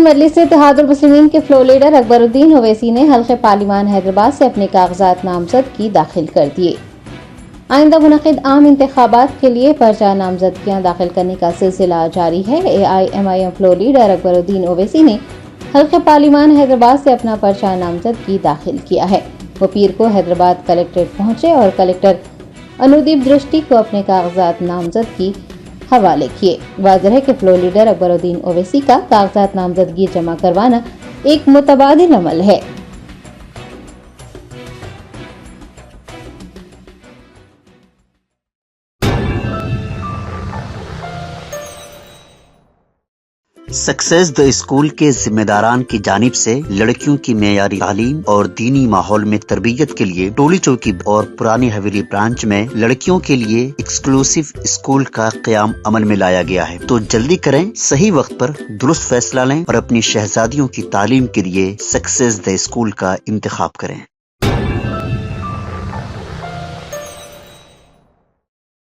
مجلس اتحاد المسلمین کے فلور لیڈر اکبر الدین اویسی نے حلقہ پارلیمان حیدرآباد سے اپنے کاغذات نامزد کی داخل کر دیے۔ آئندہ منعقد عام انتخابات کے لیے پرچہ نامزدگیاں داخل کرنے کا سلسلہ جاری ہے۔ AIMIM فلور لیڈر اکبر الدین اویسی نے حلقہ پارلیمان حیدرآباد سے اپنا پرچہ نامزدگی داخل کیا ہے۔ وہ پیر کو حیدرآباد کلکٹریٹ پہنچے اور کلکٹر انودیپ درشٹی کو اپنے کاغذات نامزدگی حوالے کیے۔ واضح ہے کہ فلور لیڈر اکبر الدین اویسی کا کاغذات نامزدگی جمع کروانا ایک متبادل عمل ہے۔ سکسیس دی اسکول کے ذمہ داران کی جانب سے لڑکیوں کی معیاری تعلیم اور دینی ماحول میں تربیت کے لیے ٹولی چوکی اور پرانی حویلی برانچ میں لڑکیوں کے لیے ایکسکلوسیو اسکول کا قیام عمل میں لایا گیا ہے۔ تو جلدی کریں، صحیح وقت پر درست فیصلہ لیں اور اپنی شہزادیوں کی تعلیم کے لیے سکسیس دی اسکول کا انتخاب کریں۔